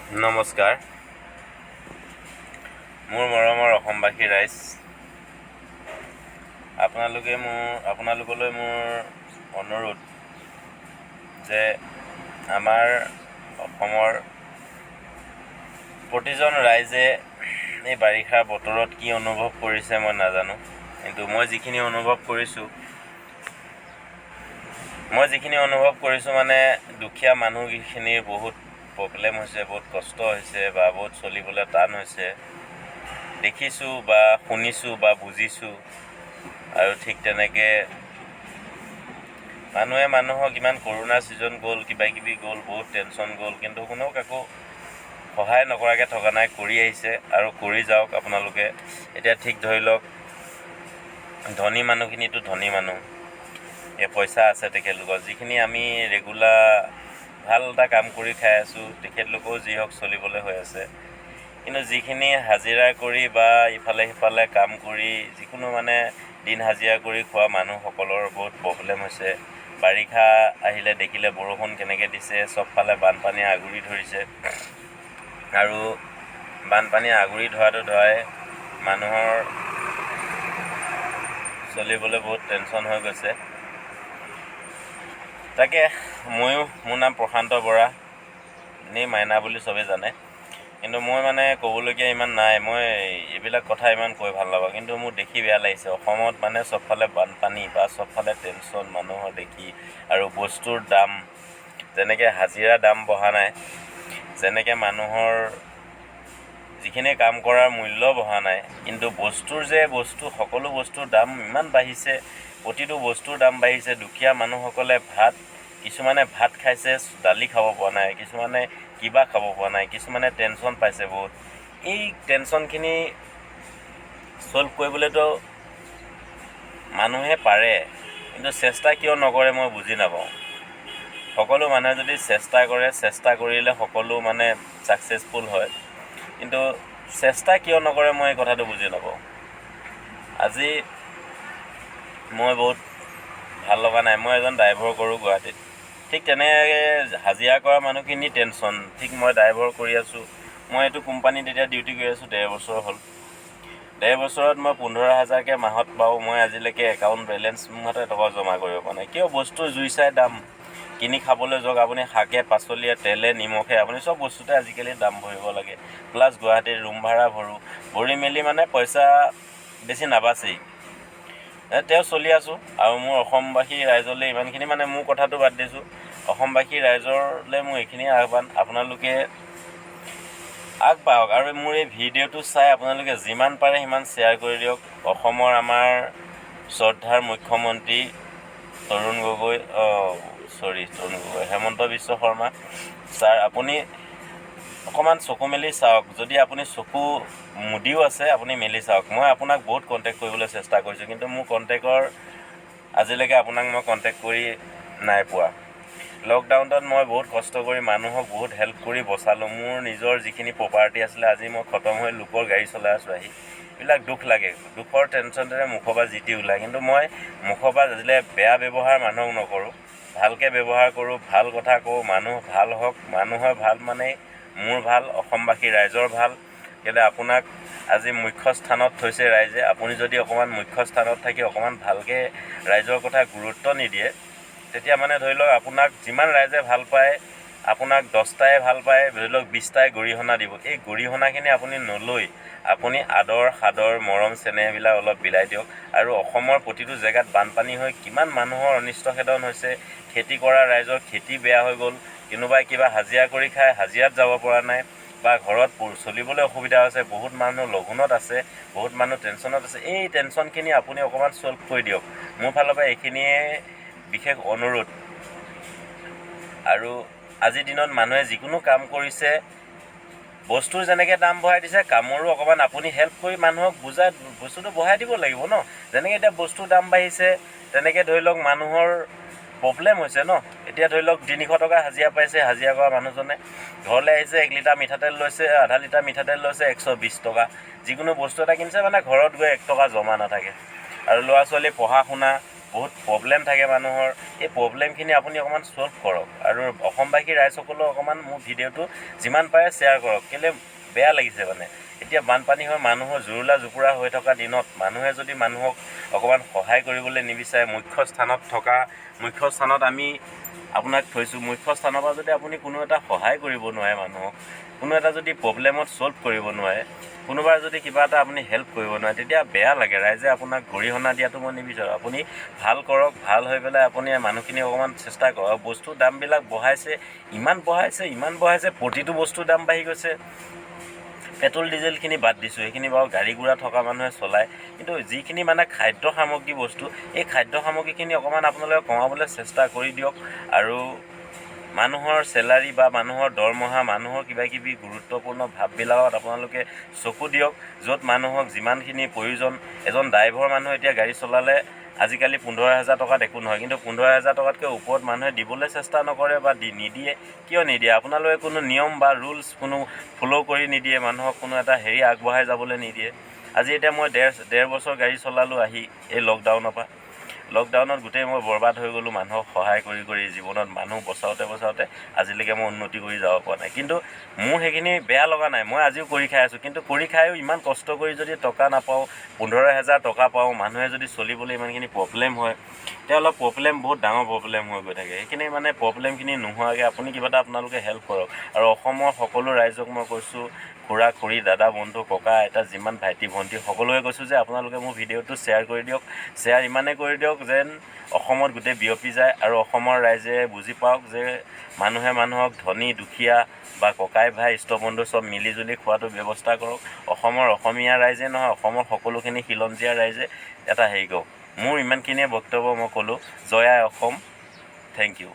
নমস্কাৰ। মোৰ মৰমৰ অসমবাসী ৰাইজ, আপোনালোকলৈ মোৰ অনুৰোধ যে আমাৰ অসমৰ প্ৰতিজন ৰাইজে এই বাৰিষাৰ বতৰত কি অনুভৱ কৰিছে মই নাজানো, কিন্তু মই যিখিনি অনুভৱ কৰিছোঁ মানে দুখীয়া মানুহখিনিৰ বহুত প্ৰব্লেম হৈছে, বহুত কষ্ট হৈছে বা বহুত চলিবলৈ টান হৈছে দেখিছোঁ বা শুনিছোঁ বা বুজিছোঁ। আৰু ঠিক তেনেকৈ মানুহে মানুহক ইমান কৰোণা ছিজন গ'ল, কিবাকিবি গ'ল, বহুত টেনশ্যন গ'ল, কিন্তু কোনেও কাকো সহায় নকৰাকৈ থকা নাই, কৰি আহিছে আৰু কৰি যাওক আপোনালোকে। এতিয়া ঠিক ধৰি লওক, ধনী মানুহখিনিতো ধনী মানুহ, এই পইচা আছে তেখেতলোকৰ, যিখিনি আমি ৰেগুলাৰ ভাল এটা কাম কৰি খাই আছোঁ তেখেতলোকেও যি হওক চলিবলৈ হৈ আছে। কিন্তু যিখিনি হাজিৰা কৰি বা ইফালে সিফালে কাম কৰি যিকোনো মানে দিন হাজিৰা কৰি খোৱা মানুহসকলৰ বহুত প্ৰব্লেম হৈছে। বাৰিষা আহিলে দেখিলে বৰষুণ কেনেকৈ দিছে, চবফালে বানপানীয়ে আগুৰি ধৰিছে আৰু বানপানীয়ে আগুৰি ধৰাই মানুহৰ চলিবলৈ বহুত টেনশ্যন হৈ গৈছে। তাকে মোৰ নাম প্ৰশান্ত বৰা, এনেই মাইনা বুলি চবেই জানে, কিন্তু মই মানে ক'বলগীয়া ইমান নাই। মই এইবিলাক কথা ইমান কৈ ভাল নাপাওঁ, কিন্তু মোৰ দেখি বেয়া লাগিছে। অসমত মানে চবফালে বানপানী বা চবফালে টেনশ্যন মানুহৰ দেখি, আৰু বস্তুৰ দাম যেনেকৈ হাজিৰা দাম বঢ়া নাই, যেনেকৈ মানুহৰ যিখিনি কাম কৰাৰ মূল্য বঢ়া নাই, কিন্তু সকলো বস্তুৰ দাম ইমান বাঢ়িছে, প্ৰতিটো বস্তুৰ দাম বাঢ়িছে। দুখীয়া মানুহসকলে কিছুমানে ভাত খাইছে, দালি খাব পৰা নাই, কিছুমানে কিবা খাব পৰা নাই, কিছুমানে টেনশ্যন পাইছে বহুত। এই টেনশ্যনখিনি ছ'ল্ভ কৰিবলৈতো মানুহে পাৰে, কিন্তু চেষ্টা কিয় নকৰে মই বুজি নাপাওঁ। সকলো মানুহে যদি চেষ্টা কৰিলে সকলো মানে ছাকচেছফুল হয়, কিন্তু চেষ্টা কিয় নকৰে মই এই কথাটো বুজি নাপাওঁ। আজি মই বহুত ভাল লগা নাই। মই এজন ড্ৰাইভৰ কৰোঁ গুৱাহাটীত, ঠিক তেনেকৈ হাজিৰা কৰা মানুহখিনি টেনশ্যন। ঠিক মই ড্ৰাইভৰ কৰি আছোঁ, মই এইটো কোম্পানীত এতিয়া ডিউটি কৰি আছোঁ 1.5 বছৰ হ'ল। 1.5 বছৰত মই 15,000কৈ মাহত পাওঁ। মই আজিলৈকে একাউণ্ট বেলেঞ্চ মোৰ হাতত এটকাও জমা কৰিব পৰা নাই। কিয়? বস্তুৰ জুই চাই দাম। কিনি খাবলৈ যাওক আপুনি, শাকে পাচলিয়ে তেলে নিমখে আপুনি চব বস্তুতে আজিকালি দাম ভৰিব লাগে। প্লাছ গুৱাহাটীৰ ৰুম ভাড়া ভৰি মেলি মানে পইচা বেছি নাবাচেই। তেওঁ চলি আছোঁ। আৰু মোৰ অসমবাসী ৰাইজলৈ ইমানখিনি, মানে মোৰ কথাটো বাদ দিছোঁ, অসমবাসী ৰাইজলৈ মোৰ এইখিনিয়ে আহ্বান, আপোনালোকে আগবাঢ়ক আৰু মোৰ এই ভিডিঅ'টো চাই আপোনালোকে যিমান পাৰে সিমান শ্বেয়াৰ কৰি দিয়ক। অসমৰ আমাৰ শ্ৰদ্ধাৰ মুখ্যমন্ত্ৰী হেমন্ত বিশ্ব শৰ্মা ছাৰ, আপুনি অকণমান চকু মেলি চাওক। যদি আপুনি চকু মুদিও আছে, আপুনি মেলি চাওক। মই আপোনাক বহুত কণ্টেক্ট কৰিবলৈ চেষ্টা কৰিছোঁ, কিন্তু মোৰ আজিলৈকে আপোনাক মই কণ্টেক্ট কৰি নাই পোৱা। লকডাউনত মই বহুত কষ্ট কৰি মানুহক বহুত হেল্প কৰি বচালোঁ। মোৰ নিজৰ যিখিনি প্ৰপাৰ্টি আছিলে আজি মই খতম হৈ লোকৰ গাড়ী চলাই আছোঁ আহি। এইবিলাক দুখ লাগে, দুখৰ টেনশ্যনতে মুখৰ পৰা যি টি ওলায়। কিন্তু মই মুখৰ পৰা আজিলৈ বেয়া ব্যৱহাৰ মানুহক নকৰোঁ, ভালকৈ ব্যৱহাৰ কৰোঁ, ভাল কথা কওঁ, মানুহ ভাল হওক। মানুহৰ ভাল মানে মোৰ ভাল, অসমবাসী ৰাইজৰ ভাল। কেলৈ আপোনাক আজি মুখ্য স্থানত থৈছে ৰাইজে, আপুনি যদি অকণমান মুখ্য স্থানত থাকি অকণমান ভালকৈ ৰাইজৰ কথা গুৰুত্ব নিদিয়ে, তেতিয়া মানে ধৰি লওক আপোনাক যিমান ৰাইজে ভাল পায়, আপোনাক 10টাই ভাল পায়, ধৰি লওক 20টাই গৰিহণা দিব। এই গৰিহণাখিনি আপুনি নলৈ আপুনি আদৰ সাদৰ মৰম চেনেহবিলাক অলপ বিলাই দিয়ক। আৰু অসমৰ প্ৰতিটো জেগাত বানপানী হৈ কিমান মানুহৰ অনিষ্ট সাধন হৈছে। খেতি কৰা ৰাইজৰ খেতি বেয়া হৈ গ'ল, কোনোবাই কিবা হাজিৰা কৰি খাই হাজিৰাত যাব পৰা নাই, বা ঘৰত চলিবলৈ অসুবিধা হৈছে। বহুত মানুহ লঘোণত আছে, বহুত মানুহ টেনশ্যনত আছে। এই টেনশ্যনখিনি আপুনি অকণমান ছল্ভ কৰি দিয়ক। মোৰ ফালৰ পৰা এইখিনিয়ে বিশেষ অনুৰোধ। আৰু আজিৰ দিনত মানুহে যিকোনো কাম কৰিছে, বস্তুৰ যেনেকৈ দাম বঢ়াই দিছে, কামৰো অকণমান আপুনি হেল্প কৰি মানুহক বুজাই বস্তুটো বঢ়াই দিব লাগিব ন। যেনেকৈ এতিয়া বস্তুৰ দাম বাঢ়িছে, তেনেকৈ ধৰি লওক মানুহৰ প্ৰব্লেম হৈছে ন। এতিয়া ধৰি লওক 300 টকা হাজিৰা পাইছে, হাজিৰা কৰা মানুহজনে ঘৰলৈ আহিছে, 1 লিটাৰ মিঠাতেল লৈছে, আধা লিটাৰ মিঠাতেল লৈছে 120 টকা। যিকোনো বস্তু এটা কিনিছে মানে ঘৰত গৈ 1 টকা জমা নাথাকে। আৰু ল'ৰা ছোৱালী পঢ়া শুনা, বহুত প্ৰব্লেম থাকে মানুহৰ, এই প্ৰব্লেমখিনি আপুনি অকণমান ছল্ভ কৰক। আৰু অসমবাসী ৰাইজসকলেও অকণমান মোৰ ভিডিঅ'টো যিমান পাৰে শ্বেয়াৰ কৰক। কেলৈ বেয়া লাগিছে মানে, এতিয়া বানপানী হৈ মানুহৰ জুৰুলা জুপুৰা হৈ থকা দিনত মানুহে যদি মানুহক অকণমান সহায় কৰিবলৈ নিবিচাৰে, মুখ্য স্থানত আমি আপোনাক থৈছোঁ, মুখ্য স্থানৰ পৰা যদি আপুনি কোনো এটা সহায় কৰিব নোৱাৰে মানুহক, কোনো এটা যদি প্ৰব্লেমত ছল্ভ কৰিব নোৱাৰে, কোনোবাৰ যদি কিবা এটা আপুনি হেল্প কৰিব নোৱাৰে, তেতিয়া বেয়া লাগে। ৰাইজে আপোনাক গৰিহণা দিয়াটো মই নিবিচাৰোঁ। আপুনি ভাল কৰক, ভাল হৈ পেলাই আপুনি মানুহখিনি অকণমান চেষ্টা কৰক। আৰু বস্তুৰ দামবিলাক ইমান বঢ়াইছে, প্ৰতিটো বস্তুৰ দাম বাঢ়ি গৈছে। পেট্ৰল ডিজেলখিনি বাদ দিছোঁ, সেইখিনি বাৰু গাড়ী গুৰা থকা মানুহে চলায়, কিন্তু যিখিনি মানে খাদ্য সামগ্ৰী বস্তু, এই খাদ্য সামগ্ৰীখিনি অকণমান আপোনালোকে কমাবলৈ চেষ্টা কৰি দিয়ক। আৰু মানুহৰ চেলাৰী বা মানুহৰ দৰমহা, মানুহৰ কিবাকিবি গুৰুত্বপূৰ্ণ ভাৱবিলাকত আপোনালোকে চকু দিয়ক। য'ত মানুহক যিমানখিনি প্ৰয়োজন, এজন ড্ৰাইভৰ মানুহ এতিয়া গাড়ী চলালে আজিকালি 15,000 টকাত একো নহয়, কিন্তু 15,000 টকাতকৈ ওপৰত মানুহে দিবলৈ চেষ্টা নকৰে বা নিদিয়ে। কিয় নিদিয়ে? আপোনালোকে কোনো নিয়ম বা ৰুলছ কোনো ফ'ল' কৰি নিদিয়ে, মানুহক কোনো এটা আগবঢ়াই যাবলৈ নিদিয়ে। আজি এতিয়া মই ডেৰ বছৰ গাড়ী চলালোঁ আহি এই লকডাউনৰ পৰা। লকডাউনত গোটেই মই বৰবাদ হৈ গ'লোঁ মানুহক সহায় কৰি জীৱনত মানুহ বচাওঁতে আজিলৈকে মই উন্নতি কৰি যাব পৰা নাই। কিন্তু মোৰ সেইখিনি বেয়া লগা নাই, মই আজিও কৰি খাই আছোঁ। কিন্তু কৰি খায়ো ইমান কষ্ট কৰি যদি টকা নাপাওঁ, 15,000 টকা পাওঁ, মানুহে যদি চলিবলৈ ইমানখিনি প্ৰব্লেম হয়, তেতিয়া অলপ বহুত ডাঙৰ প্ৰব্লেম হৈ গৈ থাকে। সেইখিনি মানে প্ৰব্লেমখিনি নোহোৱাকৈ আপুনি কিবা এটা আপোনালোকে হেল্প কৰক। আৰু অসমৰ সকলো ৰাইজক মই কৈছোঁ, খুৰা খুৰী, দাদা বন্ধু, ককা আইতা, যিমান ভাইটি ভণ্টি, সকলোৱে কৈছোঁ যে আপোনালোকে মোৰ ভিডিঅ'টো শ্বেয়াৰ কৰি দিয়ক। শ্বেয়াৰ ইমানেই কৰি দিয়ক যেন অসমত গোটেই বিয়পি যায় আৰু অসমৰ ৰাইজে বুজি পাওক যে মানুহে মানুহক ধনী দুখীয়া বা ককাই ভাই ইষ্টবন্ধু চব মিলিজুলি খোৱাটো ব্যৱস্থা কৰক। অসমীয়া ৰাইজে নহয়, অসমৰ সকলোখিনি খিলঞ্জীয়া ৰাইজে এটা কৰক। মোৰ ইমানখিনিয়ে বক্তব্য মই ক'লোঁ। জয় আই অসম, থেংক ইউ।